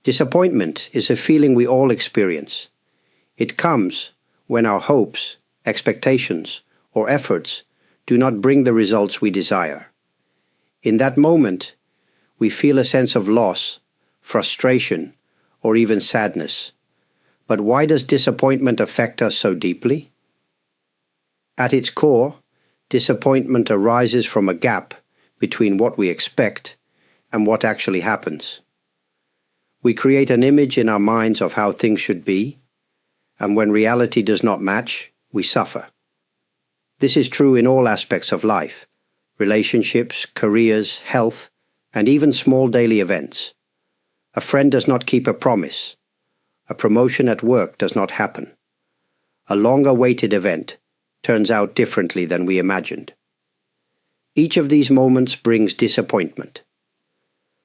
Disappointment is a feeling we all experience. It comes when our hopes, expectations, or efforts do not bring the results we desire. In that moment, we feel a sense of loss, frustration, or even sadness. But why does disappointment affect us so deeply? At its core, disappointment arises from a gap between what we expect and what actually happens. We create an image in our minds of how things should be, and when reality does not match, we suffer. This is true in all aspects of life: relationships, careers, health, and even small daily events. A friend does not keep a promise. A promotion at work does not happen. A long-awaited event turns out differently than we imagined. Each of these moments brings disappointment.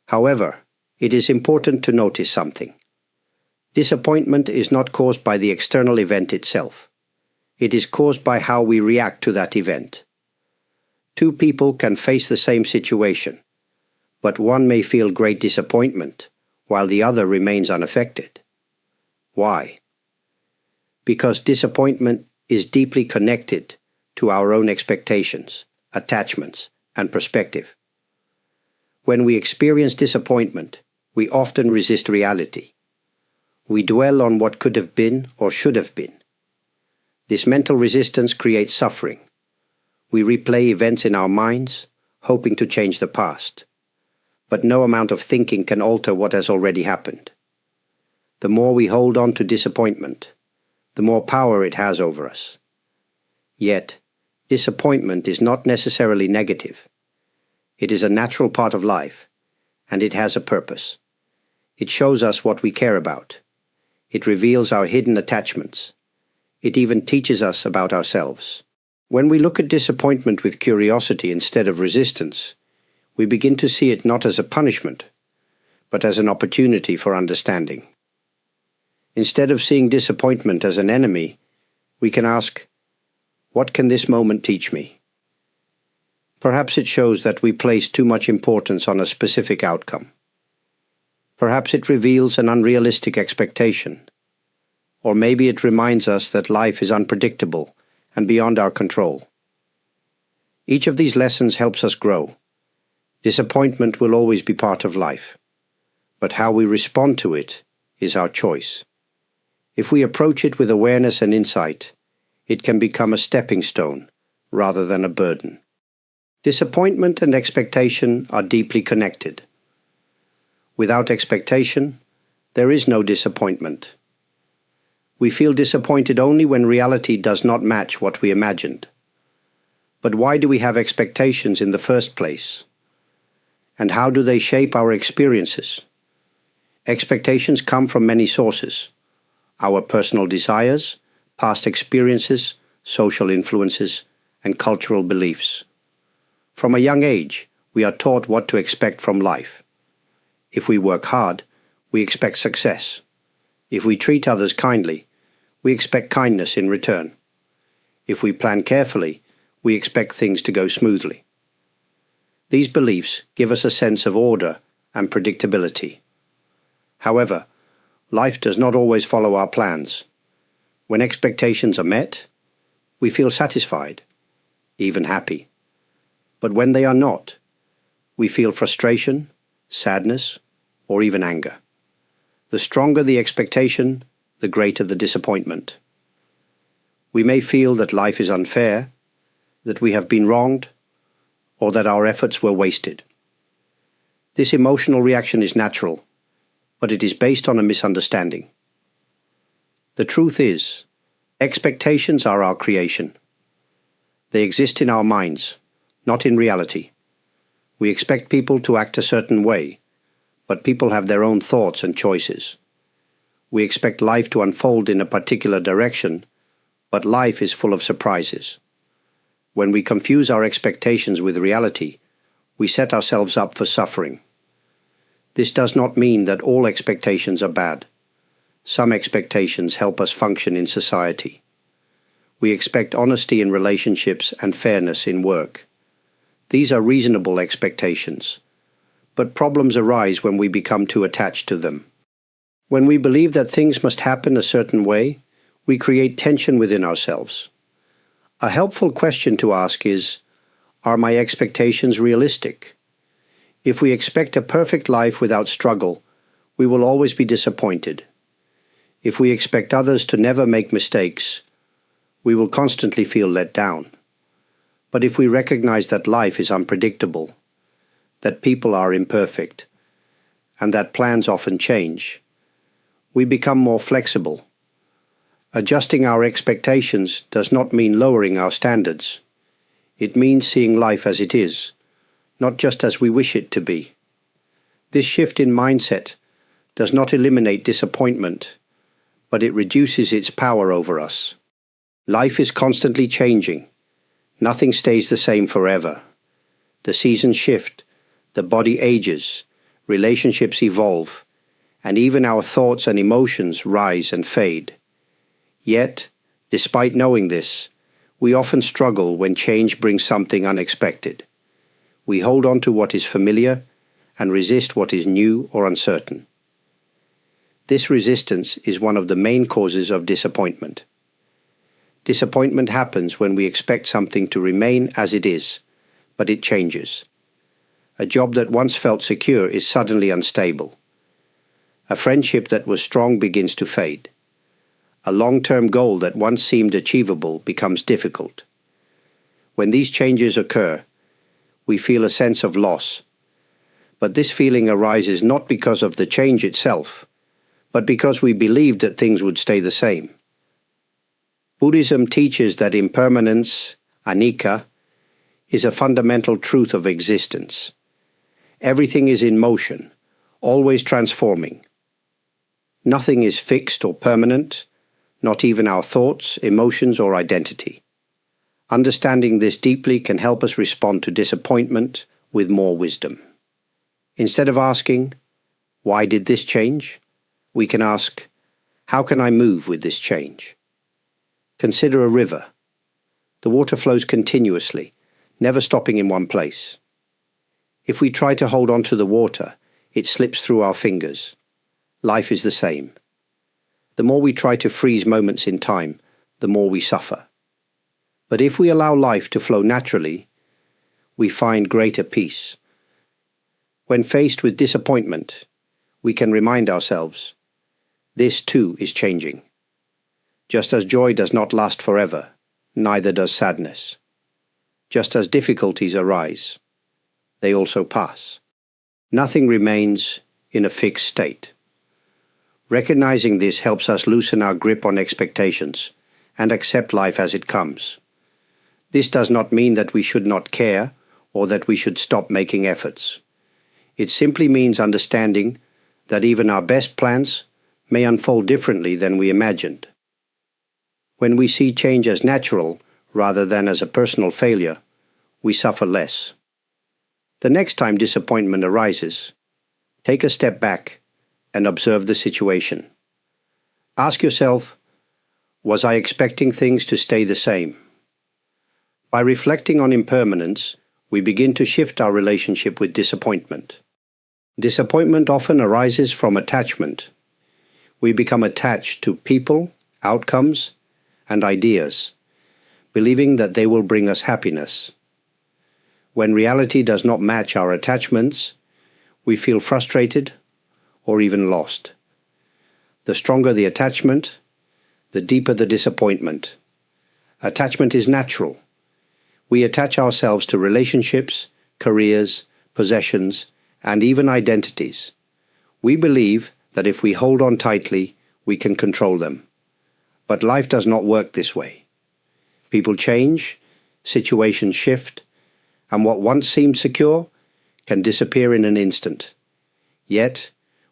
However, it is important to notice something. Disappointment is not caused by the external event itself. It is caused by how we react to that event. Two people can face the same situation, but one may feel great disappointment, while the other remains unaffected. Why? Because disappointment is deeply connected to our own expectations, attachments, and perspective. When we experience disappointment, we often resist reality. We dwell on what could have been or should have been. This mental resistance creates suffering. We replay events in our minds, hoping to change the past. But no amount of thinking can alter what has already happened. The more we hold on to disappointment, the more power it has over us. Yet, disappointment is not necessarily negative. It is a natural part of life, and it has a purpose. It shows us what we care about. It reveals our hidden attachments. It even teaches us about ourselves. When we look at disappointment with curiosity instead of resistance, we begin to see it not as a punishment, but as an opportunity for understanding. Instead of seeing disappointment as an enemy, we can ask, what can this moment teach me? Perhaps it shows that we place too much importance on a specific outcome. Perhaps it reveals an unrealistic expectation. Or maybe it reminds us that life is unpredictable and beyond our control. Each of these lessons helps us grow. Disappointment will always be part of life, but how we respond to it is our choice. If we approach it with awareness and insight, it can become a stepping stone rather than a burden. Disappointment and expectation are deeply connected. Without expectation, there is no disappointment. We feel disappointed only when reality does not match what we imagined. But why do we have expectations in the first place? And how do they shape our experiences? Expectations come from many sources: our personal desires, past experiences, social influences, and cultural beliefs. From a young age, we are taught what to expect from life. If we work hard, we expect success. If we treat others kindly, we expect kindness in return. If we plan carefully, we expect things to go smoothly. These beliefs give us a sense of order and predictability. However, life does not always follow our plans. When expectations are met, we feel satisfied, even happy. But when they are not, we feel frustration, sadness, or even anger. The stronger the expectation, the greater the disappointment. We may feel that life is unfair, that we have been wronged, or that our efforts were wasted. This emotional reaction is natural, but it is based on a misunderstanding. The truth is, expectations are our creation. They exist in our minds, not in reality. We expect people to act a certain way, but people have their own thoughts and choices. We expect life to unfold in a particular direction, but life is full of surprises. When we confuse our expectations with reality, we set ourselves up for suffering. This does not mean that all expectations are bad. Some expectations help us function in society. We expect honesty in relationships and fairness in work. These are reasonable expectations, but problems arise when we become too attached to them. When we believe that things must happen a certain way, we create tension within ourselves. A helpful question to ask is, are my expectations realistic? If we expect a perfect life without struggle, we will always be disappointed. If we expect others to never make mistakes, we will constantly feel let down. But if we recognize that life is unpredictable, that people are imperfect, and that plans often change, we become more flexible. Adjusting our expectations does not mean lowering our standards. It means seeing life as it is, not just as we wish it to be. This shift in mindset does not eliminate disappointment, but it reduces its power over us. Life is constantly changing. Nothing stays the same forever. The seasons shift, the body ages, relationships evolve, and even our thoughts and emotions rise and fade. Yet, despite knowing this, we often struggle when change brings something unexpected. We hold on to what is familiar and resist what is new or uncertain. This resistance is one of the main causes of disappointment. Disappointment happens when we expect something to remain as it is, but it changes. A job that once felt secure is suddenly unstable. A friendship that was strong begins to fade. A long-term goal that once seemed achievable becomes difficult. When these changes occur, we feel a sense of loss. But this feeling arises not because of the change itself, but because we believed that things would stay the same. Buddhism teaches that impermanence, anicca, is a fundamental truth of existence. Everything is in motion, always transforming. Nothing is fixed or permanent, not even our thoughts, emotions, or identity. Understanding this deeply can help us respond to disappointment with more wisdom. Instead of asking, "Why did this change?" we can ask, "How can I move with this change?" Consider a river. The water flows continuously, never stopping in one place. If we try to hold on to the water, it slips through our fingers. Life is the same. The more we try to freeze moments in time, the more we suffer. But if we allow life to flow naturally, we find greater peace. When faced with disappointment, we can remind ourselves, this too is changing. Just as joy does not last forever, neither does sadness. Just as difficulties arise, they also pass. Nothing remains in a fixed state. Recognizing this helps us loosen our grip on expectations and accept life as it comes. This does not mean that we should not care or that we should stop making efforts. It simply means understanding that even our best plans may unfold differently than we imagined. When we see change as natural rather than as a personal failure, we suffer less. The next time disappointment arises, take a step back and observe the situation. Ask yourself, was I expecting things to stay the same? By reflecting on impermanence, we begin to shift our relationship with disappointment. Disappointment often arises from attachment. We become attached to people, outcomes, and ideas, believing that they will bring us happiness. When reality does not match our attachments, we feel frustrated or even lost. The stronger the attachment, the deeper the disappointment. Attachment is natural. We attach ourselves to relationships, careers, possessions, and even identities. We believe that if we hold on tightly, we can control them. But life does not work this way. People change, situations shift, and what once seemed secure can disappear in an instant. Yet,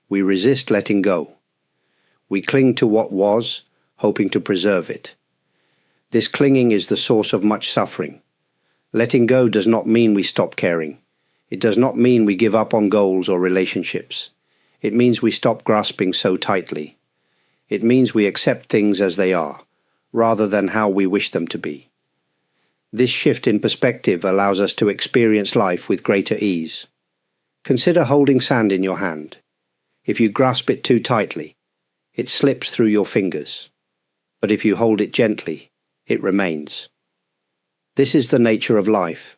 we resist letting go. We cling to what was, hoping to preserve it. This clinging is the source of much suffering. Letting go does not mean we stop caring. It does not mean we give up on goals or relationships. It means we stop grasping so tightly. It means we accept things as they are, rather than how we wish them to be. This shift in perspective allows us to experience life with greater ease. Consider holding sand in your hand. If you grasp it too tightly, it slips through your fingers. But if you hold it gently, it remains. This is the nature of life.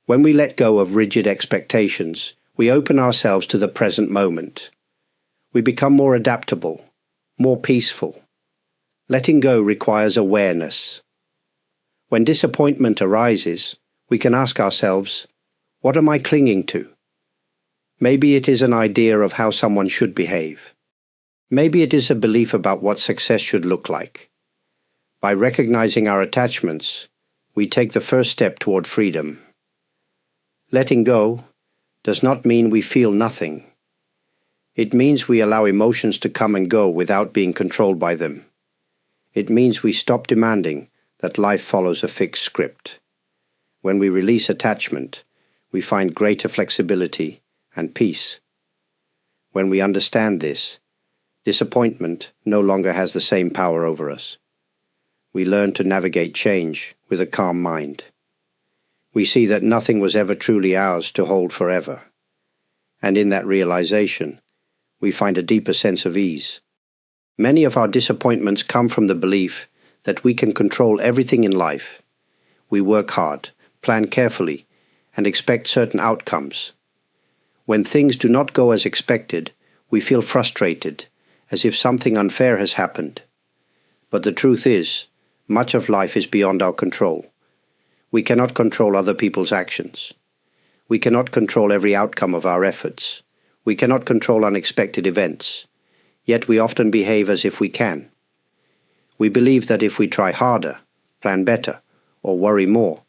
When we let go of rigid expectations, we open ourselves to the present moment. We become more adaptable, more peaceful. Letting go requires awareness. When disappointment arises, we can ask ourselves, what am I clinging to? Maybe it is an idea of how someone should behave. Maybe it is a belief about what success should look like. By recognizing our attachments, we take the first step toward freedom. Letting go does not mean we feel nothing. It means we allow emotions to come and go without being controlled by them. It means we stop demanding that life follows a fixed script. When we release attachment, we find greater flexibility and peace. When we understand this, disappointment no longer has the same power over us. We learn to navigate change with a calm mind. We see that nothing was ever truly ours to hold forever. And in that realization, we find a deeper sense of ease. Many of our disappointments come from the belief that we can control everything in life. We work hard, plan carefully, and expect certain outcomes. When things do not go as expected, we feel frustrated, as if something unfair has happened. But the truth is, much of life is beyond our control. We cannot control other people's actions. We cannot control every outcome of our efforts. We cannot control unexpected events. Yet we often behave as if we can. We believe that if we try harder, plan better, or worry more,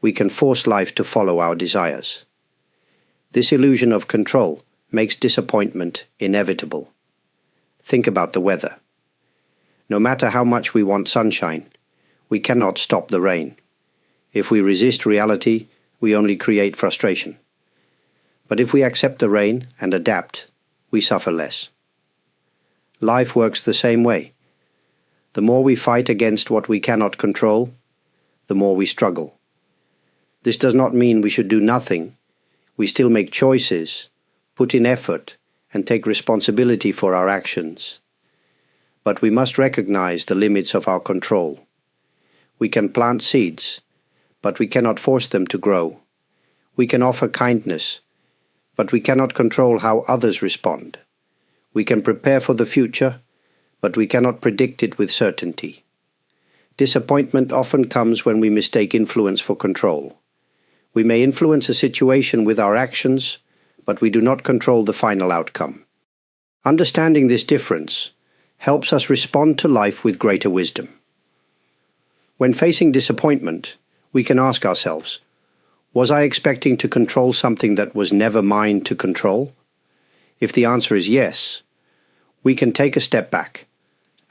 we can force life to follow our desires. This illusion of control makes disappointment inevitable. Think about the weather. No matter how much we want sunshine, we cannot stop the rain. If we resist reality, we only create frustration. But if we accept the rain and adapt, we suffer less. Life works the same way. The more we fight against what we cannot control, the more we struggle. This does not mean we should do nothing. We still make choices, put in effort, and take responsibility for our actions. But we must recognize the limits of our control. We can plant seeds, but we cannot force them to grow. We can offer kindness, but we cannot control how others respond. We can prepare for the future, but we cannot predict it with certainty. Disappointment often comes when we mistake influence for control. We may influence a situation with our actions, but we do not control the final outcome. Understanding this difference helps us respond to life with greater wisdom. When facing disappointment, we can ask ourselves, was I expecting to control something that was never mine to control? If the answer is yes, we can take a step back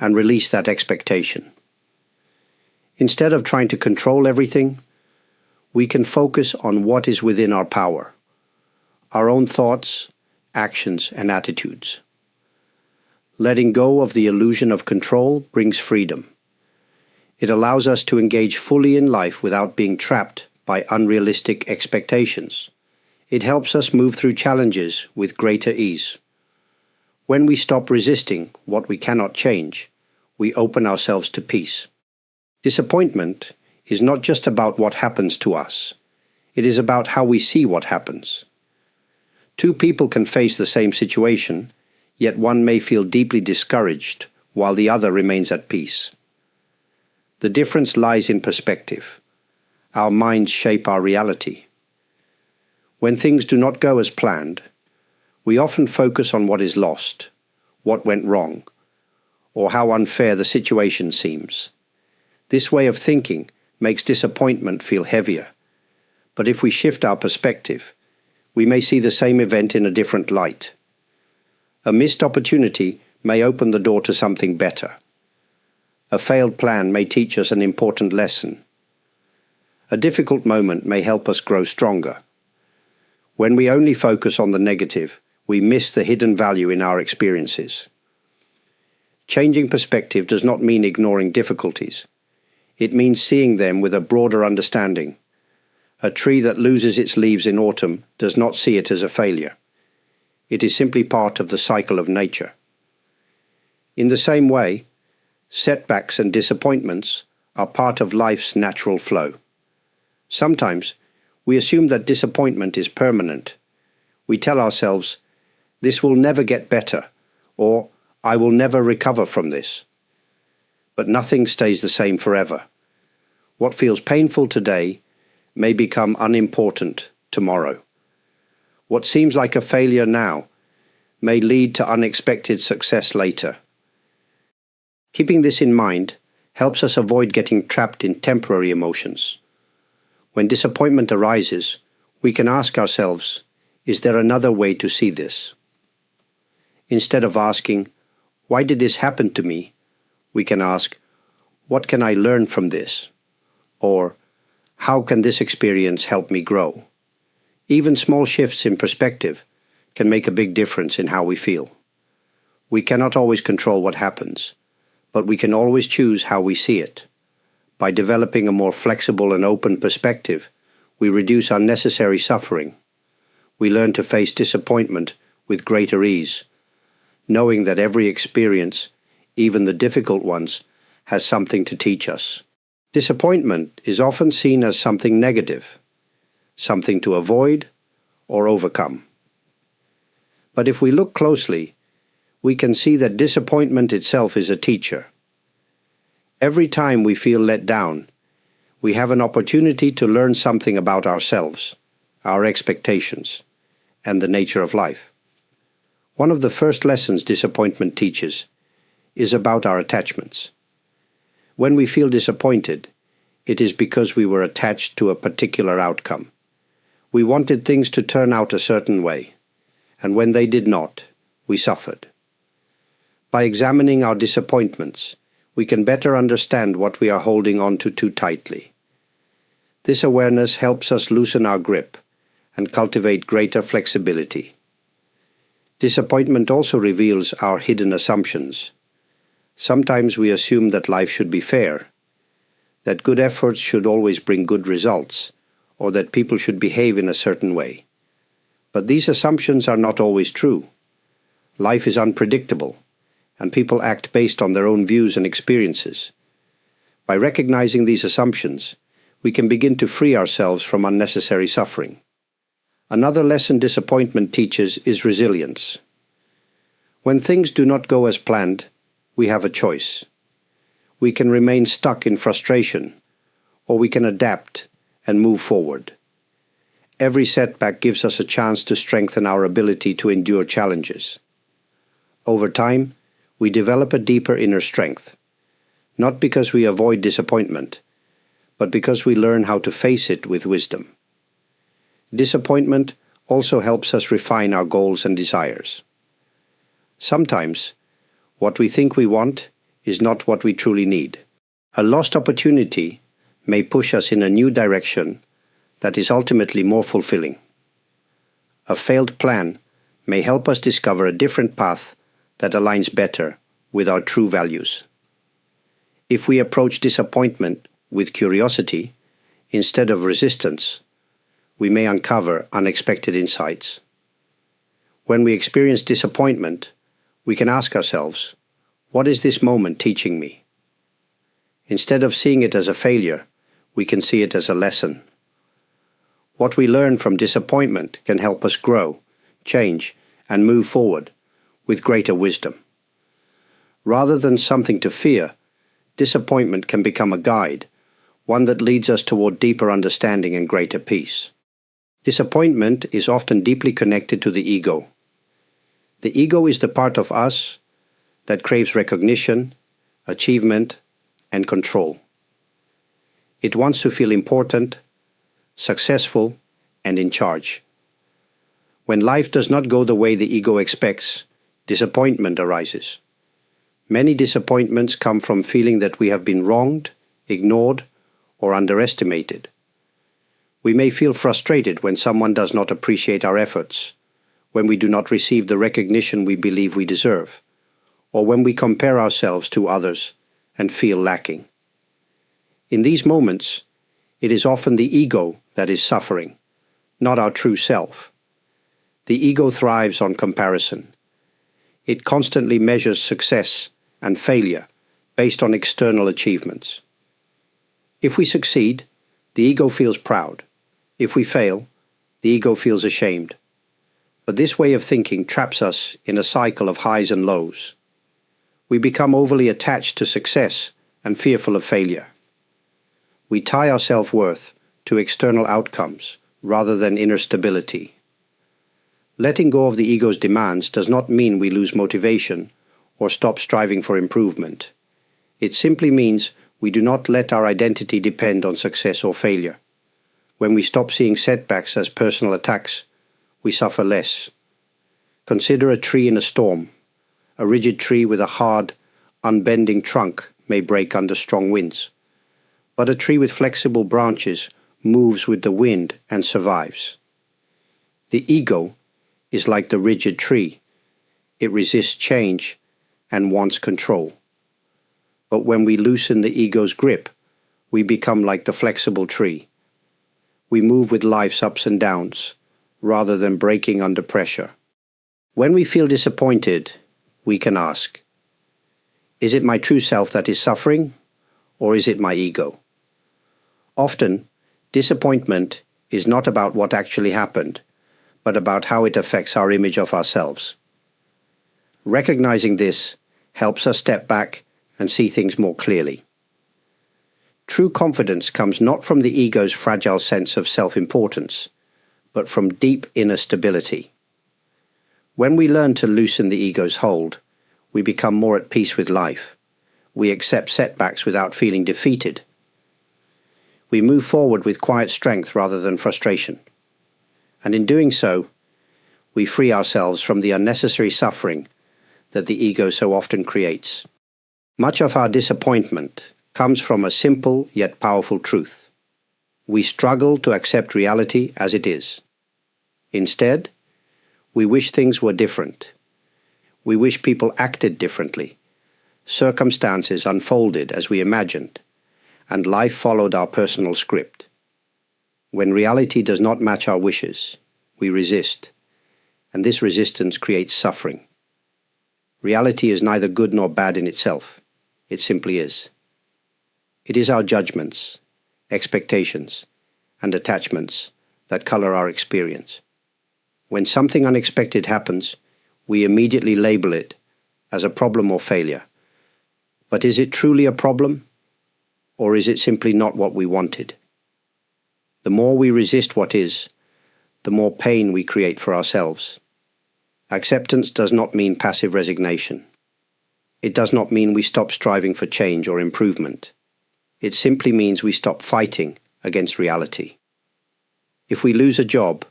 and release that expectation. Instead of trying to control everything, we can focus on what is within our power, our own thoughts, actions, and attitudes. Letting go of the illusion of control brings freedom. It allows us to engage fully in life without being trapped by unrealistic expectations. It helps us move through challenges with greater ease. When we stop resisting what we cannot change, we open ourselves to peace. Disappointment is not just about what happens to us. It is about how we see what happens. Two people can face the same situation, yet one may feel deeply discouraged while the other remains at peace. The difference lies in perspective. Our minds shape our reality. When things do not go as planned, we often focus on what is lost, what went wrong, or how unfair the situation seems. This way of thinking makes disappointment feel heavier. But if we shift our perspective, we may see the same event in a different light. A missed opportunity may open the door to something better. A failed plan may teach us an important lesson. A difficult moment may help us grow stronger. When we only focus on the negative, we miss the hidden value in our experiences. Changing perspective does not mean ignoring difficulties. It means seeing them with a broader understanding. A tree that loses its leaves in autumn does not see it as a failure. It is simply part of the cycle of nature. In the same way, setbacks and disappointments are part of life's natural flow. Sometimes, we assume that disappointment is permanent. We tell ourselves, "This will never get better," or "I will never recover from this." But nothing stays the same forever. What feels painful today may become unimportant tomorrow. What seems like a failure now may lead to unexpected success later. Keeping this in mind helps us avoid getting trapped in temporary emotions. When disappointment arises, we can ask ourselves, is there another way to see this? Instead of asking, why did this happen to me? We can ask, what can I learn from this? Or, how can this experience help me grow? Even small shifts in perspective can make a big difference in how we feel. We cannot always control what happens, but we can always choose how we see it. By developing a more flexible and open perspective, we reduce unnecessary suffering. We learn to face disappointment with greater ease, knowing that every experience, even the difficult ones, has something to teach us. Disappointment is often seen as something negative, something to avoid or overcome. But if we look closely, we can see that disappointment itself is a teacher. Every time we feel let down, we have an opportunity to learn something about ourselves, our expectations, and the nature of life. One of the first lessons disappointment teaches is about our attachments. When we feel disappointed, it is because we were attached to a particular outcome. We wanted things to turn out a certain way, and when they did not, we suffered. By examining our disappointments, we can better understand what we are holding on to too tightly. This awareness helps us loosen our grip and cultivate greater flexibility. Disappointment also reveals our hidden assumptions. Sometimes we assume that life should be fair, that good efforts should always bring good results, or that people should behave in a certain way. But these assumptions are not always true. Life is unpredictable, and people act based on their own views and experiences. By recognizing these assumptions, we can begin to free ourselves from unnecessary suffering. Another lesson disappointment teaches is resilience. When things do not go as planned, we have a choice. We can remain stuck in frustration, or we can adapt and move forward. Every setback gives us a chance to strengthen our ability to endure challenges. Over time, we develop a deeper inner strength, not because we avoid disappointment, but because we learn how to face it with wisdom. Disappointment also helps us refine our goals and desires. Sometimes, what we think we want is not what we truly need. A lost opportunity may push us in a new direction that is ultimately more fulfilling. A failed plan may help us discover a different path that aligns better with our true values. If we approach disappointment with curiosity instead of resistance, we may uncover unexpected insights. When we experience disappointment, we can ask ourselves, what is this moment teaching me? Instead of seeing it as a failure, we can see it as a lesson. What we learn from disappointment can help us grow, change, and move forward with greater wisdom. Rather than something to fear, disappointment can become a guide, one that leads us toward deeper understanding and greater peace. Disappointment is often deeply connected to the ego. The ego is the part of us that craves recognition, achievement, and control. It wants to feel important, successful, and in charge. When life does not go the way the ego expects, disappointment arises. Many disappointments come from feeling that we have been wronged, ignored, or underestimated. We may feel frustrated when someone does not appreciate our efforts, when we do not receive the recognition we believe we deserve, or when we compare ourselves to others and feel lacking. In these moments, it is often the ego that is suffering, not our true self. The ego thrives on comparison. It constantly measures success and failure based on external achievements. If we succeed, the ego feels proud. If we fail, the ego feels ashamed. But this way of thinking traps us in a cycle of highs and lows. We become overly attached to success and fearful of failure. We tie our self-worth to external outcomes rather than inner stability. Letting go of the ego's demands does not mean we lose motivation or stop striving for improvement. It simply means we do not let our identity depend on success or failure. When we stop seeing setbacks as personal attacks, we suffer less. Consider a tree in a storm. A rigid tree with a hard, unbending trunk may break under strong winds. But a tree with flexible branches moves with the wind and survives. The ego is like the rigid tree. It resists change and wants control. But when we loosen the ego's grip, we become like the flexible tree. We move with life's ups and downs, rather than breaking under pressure. When we feel disappointed, we can ask, is it my true self that is suffering, or is it my ego? Often, disappointment is not about what actually happened, but about how it affects our image of ourselves. Recognizing this helps us step back and see things more clearly. True confidence comes not from the ego's fragile sense of self-importance, but from deep inner stability. When we learn to loosen the ego's hold, we become more at peace with life. We accept setbacks without feeling defeated. We move forward with quiet strength rather than frustration. And in doing so, we free ourselves from the unnecessary suffering that the ego so often creates. Much of our disappointment comes from a simple yet powerful truth. We struggle to accept reality as it is. Instead, we wish things were different. We wish people acted differently. Circumstances unfolded as we imagined, and life followed our personal script. When reality does not match our wishes, we resist, and this resistance creates suffering. Reality is neither good nor bad in itself. It simply is. It is our judgments, expectations, and attachments that color our experience. When something unexpected happens, we immediately label it as a problem or failure. But is it truly a problem, or is it simply not what we wanted? The more we resist what is, the more pain we create for ourselves. Acceptance does not mean passive resignation. It does not mean we stop striving for change or improvement. It simply means we stop fighting against reality. If we lose a job,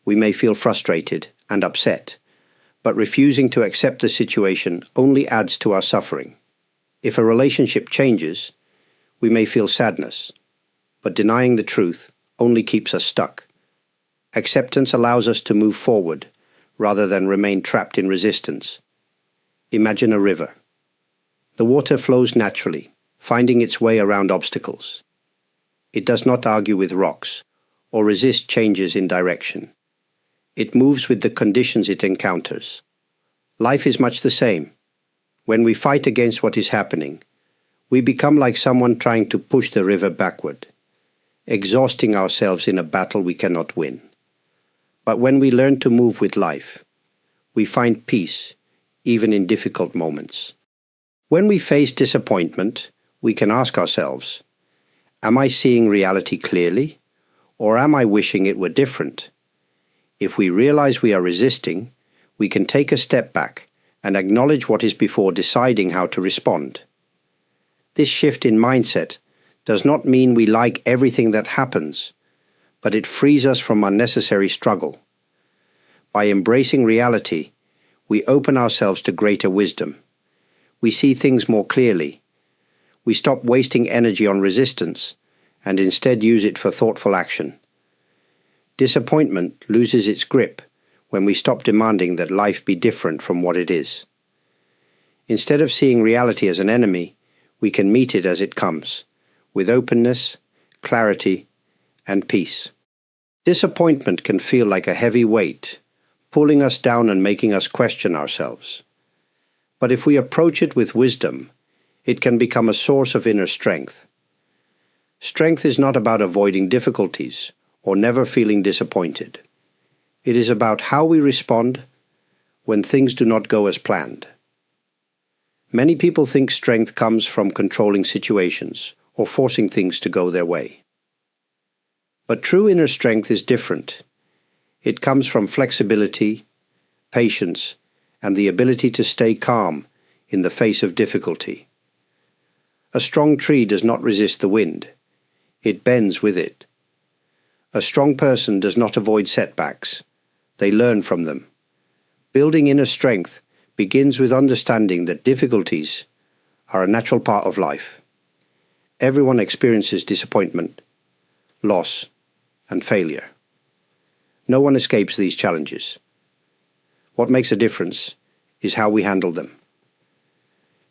we may feel frustrated and upset, but refusing to accept the situation only adds to our suffering. If a relationship changes, we may feel sadness, but denying the truth only keeps us stuck. Acceptance allows us to move forward rather than remain trapped in resistance. Imagine a river. The water flows naturally, finding its way around obstacles. It does not argue with rocks or resist changes in direction. It moves with the conditions it encounters. Life is much the same. When we fight against what is happening, we become like someone trying to push the river backward, exhausting ourselves in a battle we cannot win. But when we learn to move with life, we find peace, even in difficult moments. When we face disappointment, we can ask ourselves, am I seeing reality clearly, or am I wishing it were different? If we realize we are resisting, we can take a step back and acknowledge what is before deciding how to respond. This shift in mindset does not mean we like everything that happens, but it frees us from unnecessary struggle. By embracing reality, we open ourselves to greater wisdom. We see things more clearly. We stop wasting energy on resistance and instead use it for thoughtful action. Disappointment loses its grip when we stop demanding that life be different from what it is. Instead of seeing reality as an enemy, we can meet it as it comes, with openness, clarity, and peace. Disappointment can feel like a heavy weight, pulling us down and making us question ourselves. But if we approach it with wisdom, it can become a source of inner strength. Strength is not about avoiding difficulties or never feeling disappointed. It is about how we respond when things do not go as planned. Many people think strength comes from controlling situations or forcing things to go their way. But true inner strength is different. It comes from flexibility, patience, and the ability to stay calm in the face of difficulty. A strong tree does not resist the wind. It bends with it. A strong person does not avoid setbacks. They learn from them. Building inner strength begins with understanding that difficulties are a natural part of life. Everyone experiences disappointment, loss, and failure. No one escapes these challenges. What makes a difference is how we handle them.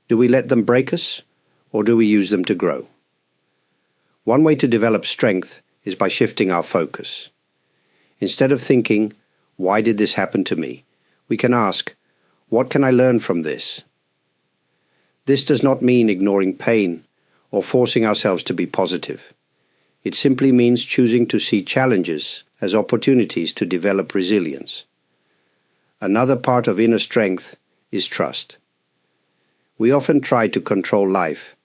Do we let them break us, or do we use them to grow? One way to develop strength is by shifting our focus. Instead of thinking, "Why did this happen to me?" we can ask, "What can I learn from this?" This does not mean ignoring pain or forcing ourselves to be positive. It simply means choosing to see challenges as opportunities to develop resilience. Another part of inner strength is trust. We often try to control life,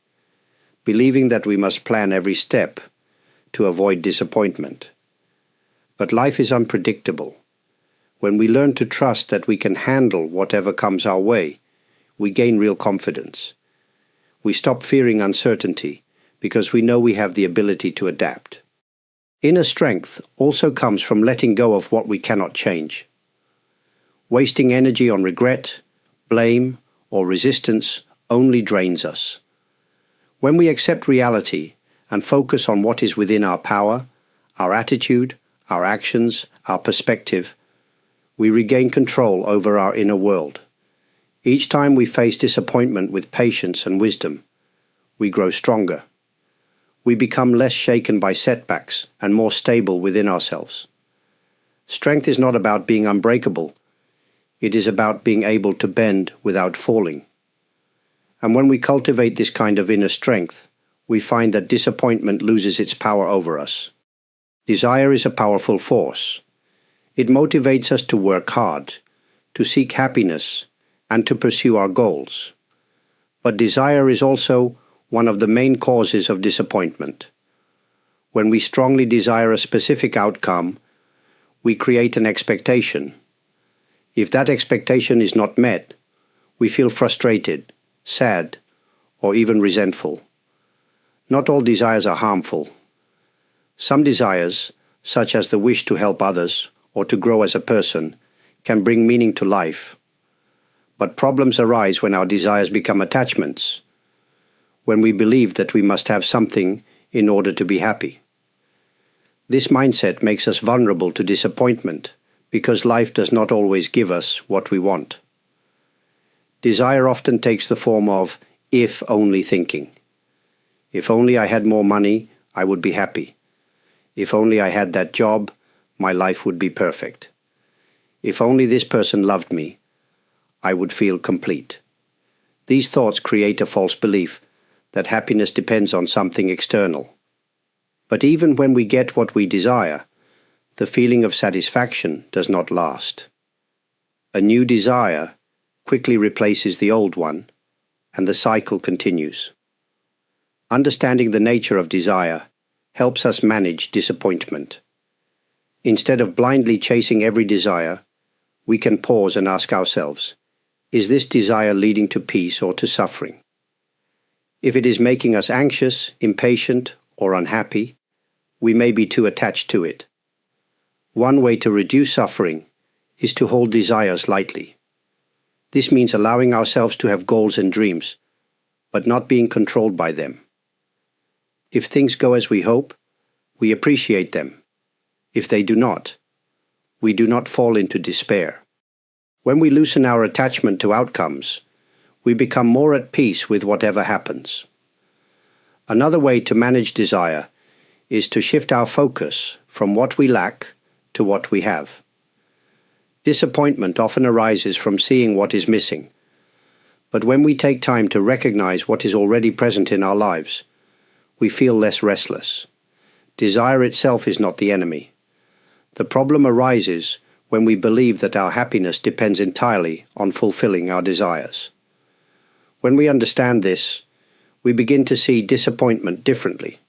believing that we must plan every step to avoid disappointment. But life is unpredictable. When we learn to trust that we can handle whatever comes our way, we gain real confidence. We stop fearing uncertainty because we know we have the ability to adapt. Inner strength also comes from letting go of what we cannot change. Wasting energy on regret, blame, or resistance only drains us. When we accept reality and focus on what is within our power, our attitude, our actions, our perspective, we regain control over our inner world. Each time we face disappointment with patience and wisdom, we grow stronger. We become less shaken by setbacks and more stable within ourselves. Strength is not about being unbreakable. It is about being able to bend without falling. And when we cultivate this kind of inner strength, we find that disappointment loses its power over us. Desire is a powerful force. It motivates us to work hard, to seek happiness, and to pursue our goals. But desire is also one of the main causes of disappointment. When we strongly desire a specific outcome, we create an expectation. If that expectation is not met, we feel frustrated, sad, or even resentful. Not all desires are harmful. Some desires, such as the wish to help others or to grow as a person, can bring meaning to life. But problems arise when our desires become attachments, when we believe that we must have something in order to be happy. This mindset makes us vulnerable to disappointment because life does not always give us what we want. Desire often takes the form of if-only thinking. If only I had more money, I would be happy. If only I had that job, my life would be perfect. If only this person loved me, I would feel complete. These thoughts create a false belief that happiness depends on something external. But even when we get what we desire, the feeling of satisfaction does not last. A new desire quickly replaces the old one, and the cycle continues. Understanding the nature of desire helps us manage disappointment. Instead of blindly chasing every desire, we can pause and ask ourselves, is this desire leading to peace or to suffering? If it is making us anxious, impatient, or unhappy, we may be too attached to it. One way to reduce suffering is to hold desires lightly. This means allowing ourselves to have goals and dreams, but not being controlled by them. If things go as we hope, we appreciate them. If they do not, we do not fall into despair. When we loosen our attachment to outcomes, we become more at peace with whatever happens. Another way to manage desire is to shift our focus from what we lack to what we have. Disappointment often arises from seeing what is missing, But when we take time to recognize what is already present in our lives, we feel less restless. Desire itself is not the enemy. The problem arises when we believe that our happiness depends entirely on fulfilling our desires. When we understand this, we begin to see disappointment differently,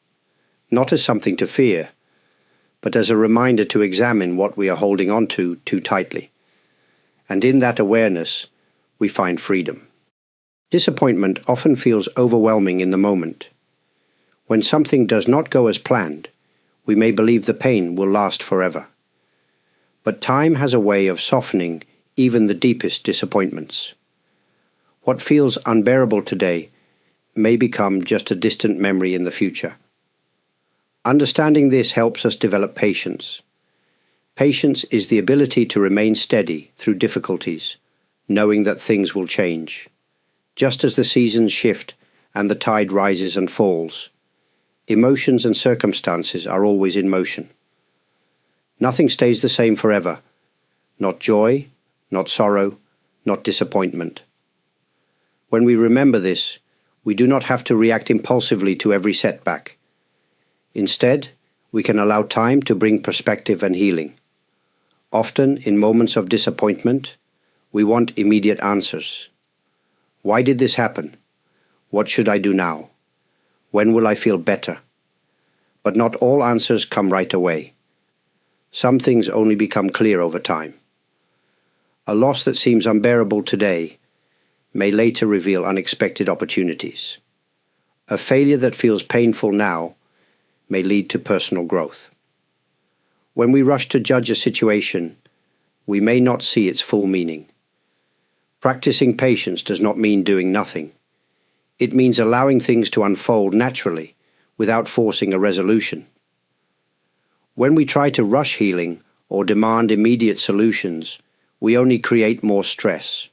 not as something to fear, but as a reminder to examine what we are holding on to too tightly. And in that awareness, we find freedom. Disappointment often feels overwhelming in the moment. When something does not go as planned, we may believe the pain will last forever. But time has a way of softening even the deepest disappointments. What feels unbearable today may become just a distant memory in the future. Understanding this helps us develop patience. Patience is the ability to remain steady through difficulties, knowing that things will change. Just as the seasons shift and the tide rises and falls, emotions and circumstances are always in motion. Nothing stays the same forever. Not joy, not sorrow, not disappointment. When we remember this, we do not have to react impulsively to every setback. Instead, we can allow time to bring perspective and healing. Often, in moments of disappointment, we want immediate answers. Why did this happen? What should I do now? When will I feel better? But not all answers come right away. Some things only become clear over time. A loss that seems unbearable today may later reveal unexpected opportunities. A failure that feels painful now may lead to personal growth. When we rush to judge a situation, we may not see its full meaning. Practicing patience does not mean doing nothing. It means allowing things to unfold naturally without forcing a resolution. When we try to rush healing or demand immediate solutions, we only create more stress.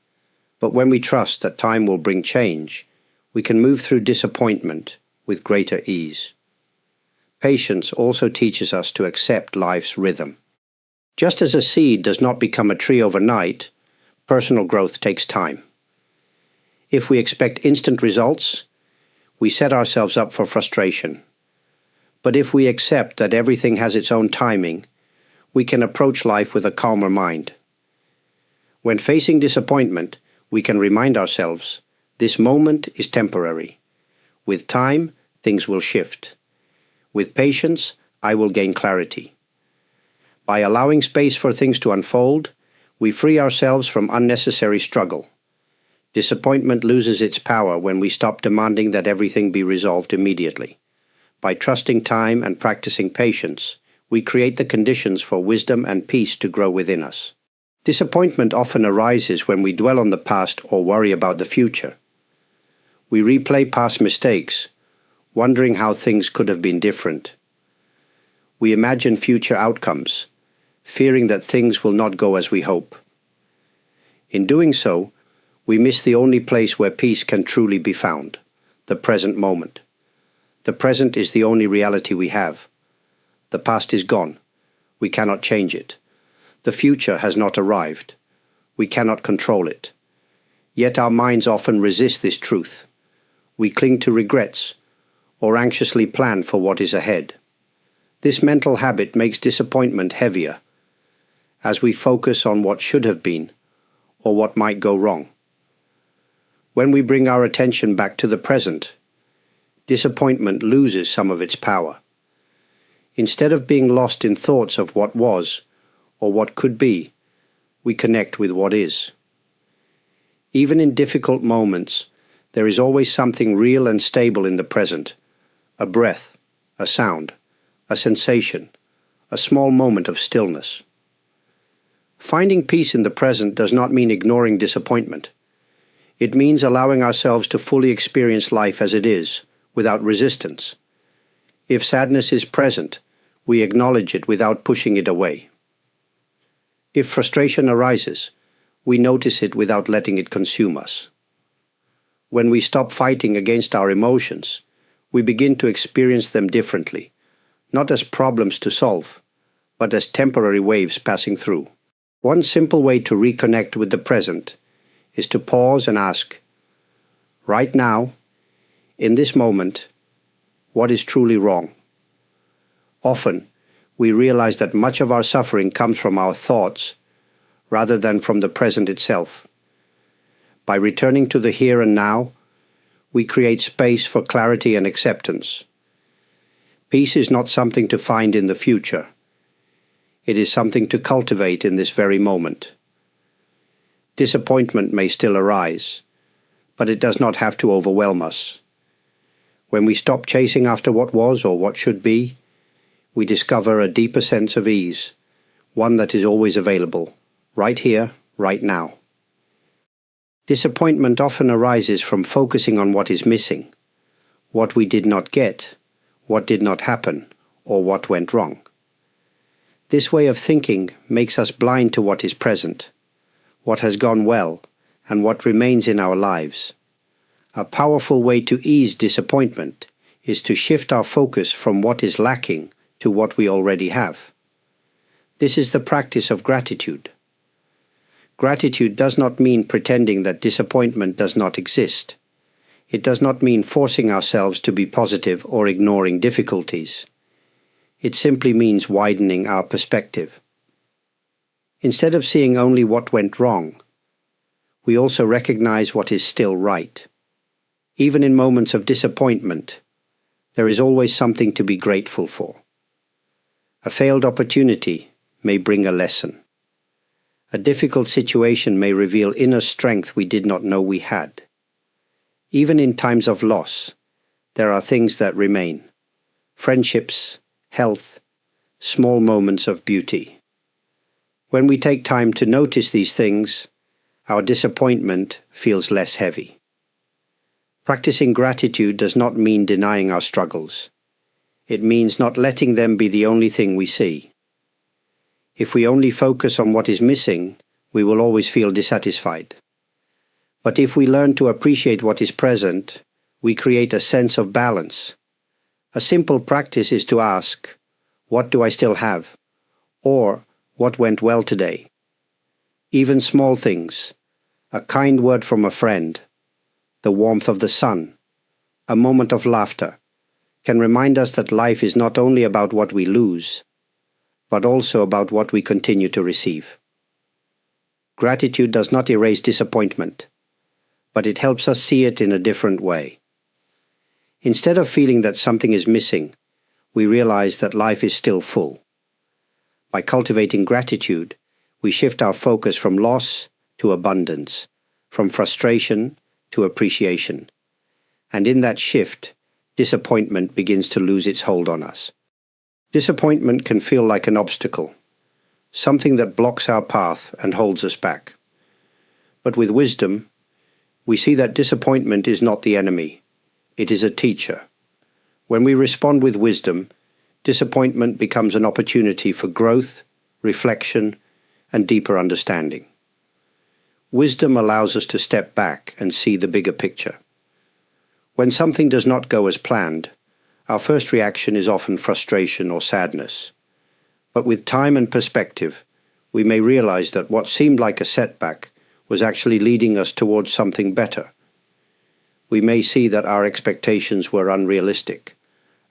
But when we trust that time will bring change, we can move through disappointment with greater ease. Patience also teaches us to accept life's rhythm. Just as a seed does not become a tree overnight, personal growth takes time. If we expect instant results, we set ourselves up for frustration. But if we accept that everything has its own timing, we can approach life with a calmer mind. When facing disappointment, we can remind ourselves, this moment is temporary. With time, things will shift. With patience, I will gain clarity. By allowing space for things to unfold, we free ourselves from unnecessary struggle. Disappointment loses its power when we stop demanding that everything be resolved immediately. By trusting time and practicing patience, we create the conditions for wisdom and peace to grow within us. Disappointment often arises when we dwell on the past or worry about the future. We replay past mistakes, wondering how things could have been different. We imagine future outcomes, fearing that things will not go as we hope. In doing so, we miss the only place where peace can truly be found, the present moment. The present is the only reality we have. The past is gone. We cannot change it. The future has not arrived. We cannot control it. Yet our minds often resist this truth. We cling to regrets or anxiously plan for what is ahead. This mental habit makes disappointment heavier as we focus on what should have been or what might go wrong. When we bring our attention back to the present, disappointment loses some of its power. Instead of being lost in thoughts of what was or what could be, we connect with what is. Even in difficult moments, there is always something real and stable in the present, a breath, a sound, a sensation, a small moment of stillness. Finding peace in the present does not mean ignoring disappointment. It means allowing ourselves to fully experience life as it is, without resistance. If sadness is present, we acknowledge it without pushing it away. If frustration arises, we notice it without letting it consume us. When we stop fighting against our emotions, we begin to experience them differently, not as problems to solve, but as temporary waves passing through. One simple way to reconnect with the present is to pause and ask, right now, in this moment, what is truly wrong. Often, we realize that much of our suffering comes from our thoughts rather than from the present itself. By returning to the here and now, we create space for clarity and acceptance. Peace is not something to find in the future. It is something to cultivate in this very moment. Disappointment may still arise, but it does not have to overwhelm us. When we stop chasing after what was or what should be, we discover a deeper sense of ease, one that is always available, right here, right now. Disappointment often arises from focusing on what is missing, what we did not get, what did not happen, or what went wrong. This way of thinking makes us blind to what is present, what has gone well, and what remains in our lives. A powerful way to ease disappointment is to shift our focus from what is lacking to what we already have. This is the practice of gratitude. Gratitude does not mean pretending that disappointment does not exist. It does not mean forcing ourselves to be positive or ignoring difficulties. It simply means widening our perspective. Instead of seeing only what went wrong, we also recognize what is still right. Even in moments of disappointment, there is always something to be grateful for. A failed opportunity may bring a lesson. A difficult situation may reveal inner strength we did not know we had. Even in times of loss, there are things that remain: friendships, health, small moments of beauty. When we take time to notice these things, our disappointment feels less heavy. Practicing gratitude does not mean denying our struggles. It means not letting them be the only thing we see. If we only focus on what is missing, we will always feel dissatisfied. But if we learn to appreciate what is present, we create a sense of balance. A simple practice is to ask, "What do I still have?" Or, "What went well today?" Even small things, a kind word from a friend, the warmth of the sun, a moment of laughter, can remind us that life is not only about what we lose, but also about what we continue to receive. Gratitude does not erase disappointment, but it helps us see it in a different way. Instead of feeling that something is missing, we realize that life is still full. By cultivating gratitude, we shift our focus from loss to abundance, from frustration to appreciation. And in that shift, disappointment begins to lose its hold on us. Disappointment can feel like an obstacle, something that blocks our path and holds us back. But with wisdom, we see that disappointment is not the enemy. It is a teacher. When we respond with wisdom, disappointment becomes an opportunity for growth, reflection, and deeper understanding. Wisdom allows us to step back and see the bigger picture. When something does not go as planned, our first reaction is often frustration or sadness. But with time and perspective, we may realize that what seemed like a setback was actually leading us towards something better. We may see that our expectations were unrealistic,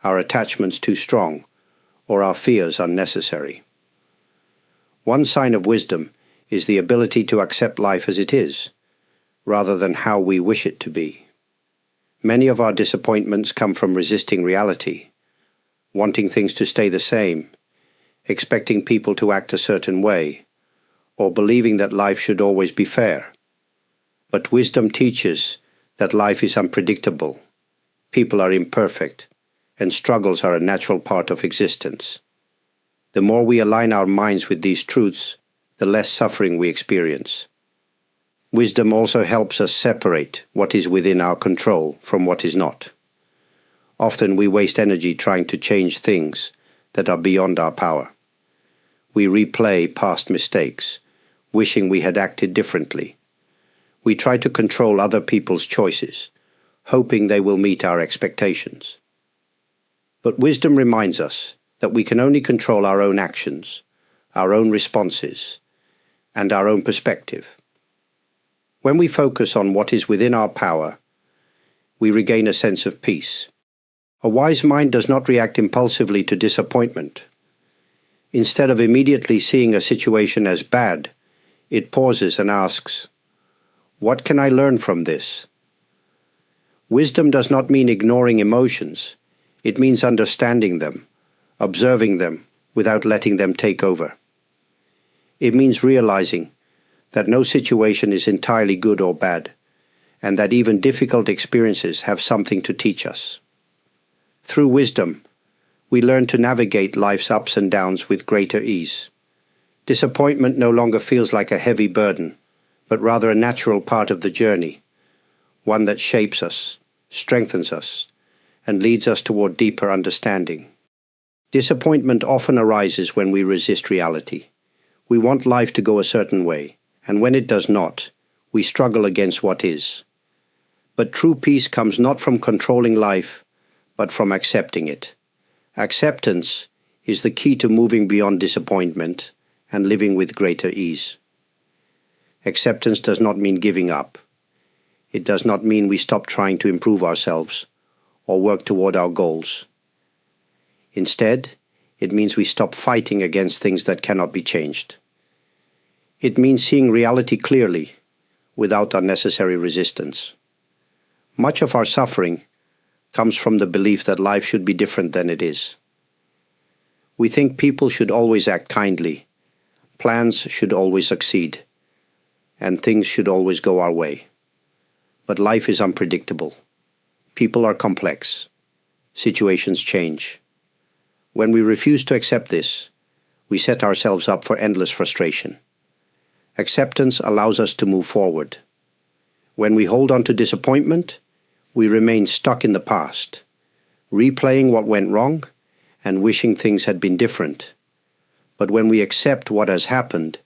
our attachments too strong, or our fears unnecessary. One sign of wisdom is the ability to accept life as it is, rather than how we wish it to be. Many of our disappointments come from resisting reality, wanting things to stay the same, expecting people to act a certain way, or believing that life should always be fair. But wisdom teaches that life is unpredictable, people are imperfect, and struggles are a natural part of existence. The more we align our minds with these truths, the less suffering we experience. Wisdom also helps us separate what is within our control from what is not. Often we waste energy trying to change things that are beyond our power. We replay past mistakes, wishing we had acted differently. We try to control other people's choices, hoping they will meet our expectations. But wisdom reminds us that we can only control our own actions, our own responses, and our own perspective. When we focus on what is within our power, we regain a sense of peace. A wise mind does not react impulsively to disappointment. Instead of immediately seeing a situation as bad, it pauses and asks, "What can I learn from this?" Wisdom does not mean ignoring emotions. It means understanding them, observing them without letting them take over. It means realizing that no situation is entirely good or bad, and that even difficult experiences have something to teach us. Through wisdom, we learn to navigate life's ups and downs with greater ease. Disappointment no longer feels like a heavy burden, but rather a natural part of the journey, one that shapes us, strengthens us, and leads us toward deeper understanding. Disappointment often arises when we resist reality. We want life to go a certain way, and when it does not, we struggle against what is. But true peace comes not from controlling life, but from accepting it. Acceptance is the key to moving beyond disappointment and living with greater ease. Acceptance does not mean giving up. It does not mean we stop trying to improve ourselves or work toward our goals. Instead, it means we stop fighting against things that cannot be changed. It means seeing reality clearly, without unnecessary resistance. Much of our suffering comes from the belief that life should be different than it is. We think people should always act kindly, plans should always succeed, and things should always go our way. But life is unpredictable. People are complex. Situations change. When we refuse to accept this, we set ourselves up for endless frustration. Acceptance allows us to move forward. When we hold on to disappointment, we remain stuck in the past, replaying what went wrong and wishing things had been different. But when we accept what has happened,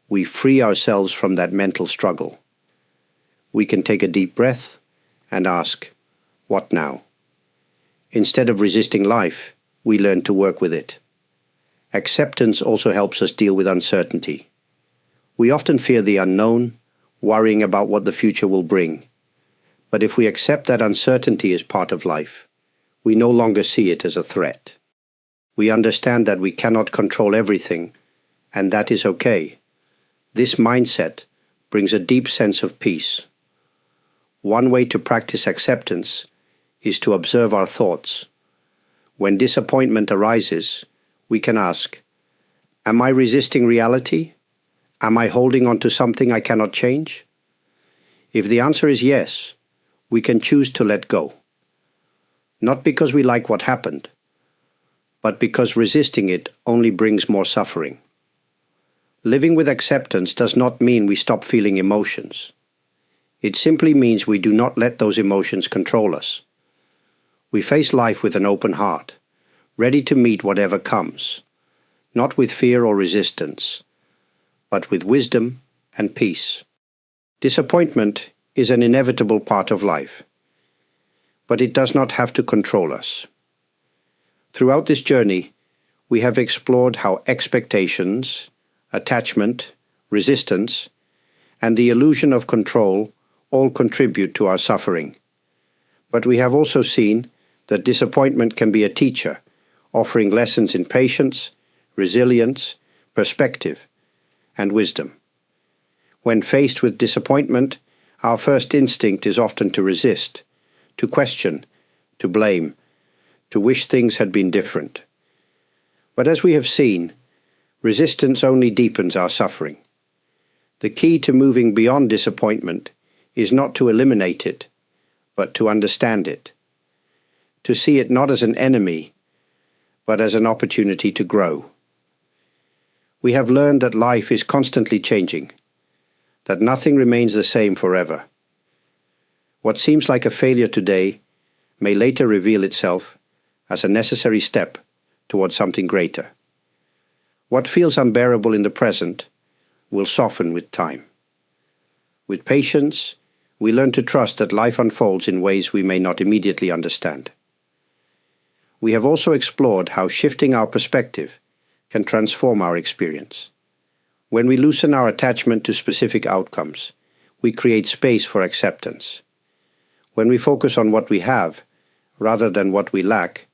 we free ourselves from that mental struggle. We can take a deep breath and ask, "What now?" Instead of resisting life, we learn to work with it. Acceptance also helps us deal with uncertainty. We often fear the unknown, worrying about what the future will bring. But if we accept that uncertainty is part of life, we no longer see it as a threat. We understand that we cannot control everything, and that is okay. This mindset brings a deep sense of peace. One way to practice acceptance is to observe our thoughts. When disappointment arises, we can ask, "Am I resisting reality? Am I holding on to something I cannot change?" If the answer is yes, we can choose to let go. Not because we like what happened, but because resisting it only brings more suffering. Living with acceptance does not mean we stop feeling emotions. It simply means we do not let those emotions control us. We face life with an open heart, ready to meet whatever comes, not with fear or resistance, but with wisdom and peace. Disappointment is an inevitable part of life, but it does not have to control us. Throughout this journey, we have explored how expectations, attachment, resistance, and the illusion of control all contribute to our suffering. But we have also seen that disappointment can be a teacher, offering lessons in patience, resilience, perspective, and wisdom. When faced with disappointment, our first instinct is often to resist, to question, to blame, to wish things had been different. But as we have seen, resistance only deepens our suffering. The key to moving beyond disappointment is not to eliminate it, but to understand it, to see it not as an enemy, but as an opportunity to grow. We have learned that life is constantly changing, that nothing remains the same forever. What seems like a failure today may later reveal itself as a necessary step towards something greater. What feels unbearable in the present will soften with time. With patience, we learn to trust that life unfolds in ways we may not immediately understand. We have also explored how shifting our perspective can transform our experience. When we loosen our attachment to specific outcomes, we create space for acceptance. When we focus on what we have, rather than what we lack,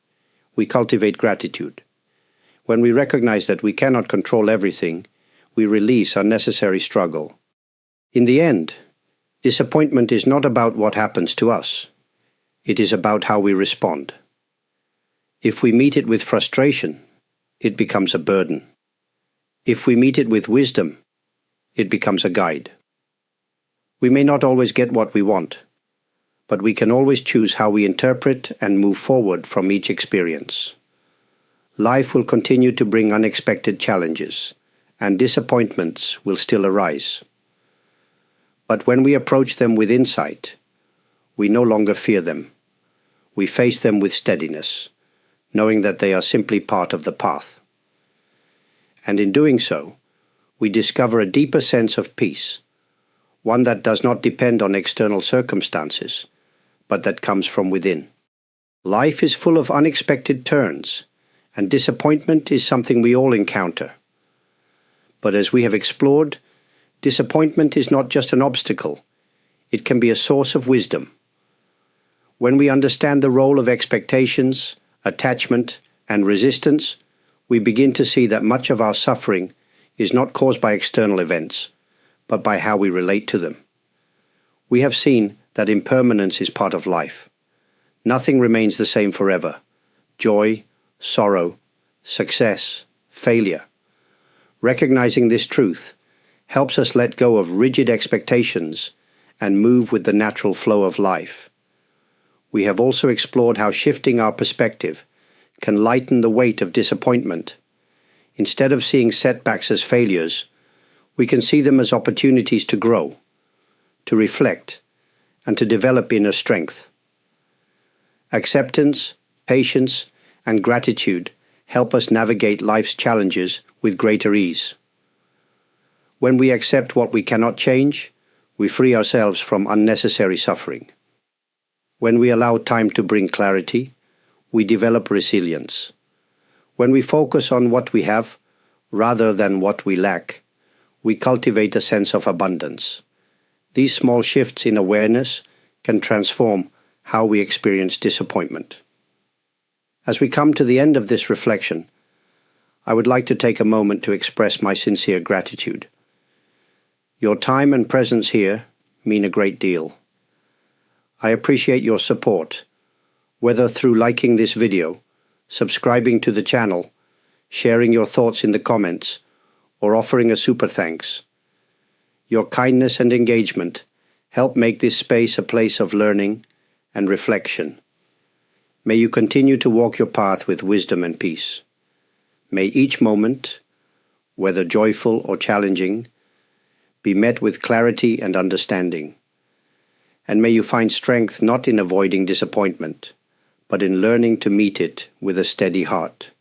we cultivate gratitude. When we recognize that we cannot control everything, we release unnecessary struggle. In the end, disappointment is not about what happens to us. It is about how we respond. If we meet it with frustration, it becomes a burden. If we meet it with wisdom, it becomes a guide. We may not always get what we want, but we can always choose how we interpret and move forward from each experience. Life will continue to bring unexpected challenges, and disappointments will still arise. But when we approach them with insight, we no longer fear them. We face them with steadiness, knowing that they are simply part of the path. And in doing so, we discover a deeper sense of peace, one that does not depend on external circumstances, but that comes from within. Life is full of unexpected turns, and disappointment is something we all encounter. But as we have explored, disappointment is not just an obstacle, it can be a source of wisdom. When we understand the role of expectations, attachment, and resistance, we begin to see that much of our suffering is not caused by external events, but by how we relate to them. We have seen that impermanence is part of life. Nothing remains the same forever. Joy, sorrow, success, failure. Recognizing this truth helps us let go of rigid expectations and move with the natural flow of life. We have also explored how shifting our perspective can lighten the weight of disappointment. Instead of seeing setbacks as failures, we can see them as opportunities to grow, to reflect, and to develop inner strength. Acceptance, patience, and gratitude help us navigate life's challenges with greater ease. When we accept what we cannot change, we free ourselves from unnecessary suffering. When we allow time to bring clarity, we develop resilience. When we focus on what we have, rather than what we lack, we cultivate a sense of abundance. These small shifts in awareness can transform how we experience disappointment. As we come to the end of this reflection, I would like to take a moment to express my sincere gratitude. Your time and presence here mean a great deal. I appreciate your support, whether through liking this video, subscribing to the channel, sharing your thoughts in the comments, or offering a super thanks. Your kindness and engagement help make this space a place of learning and reflection. May you continue to walk your path with wisdom and peace. May each moment, whether joyful or challenging, be met with clarity and understanding. And may you find strength not in avoiding disappointment, but in learning to meet it with a steady heart.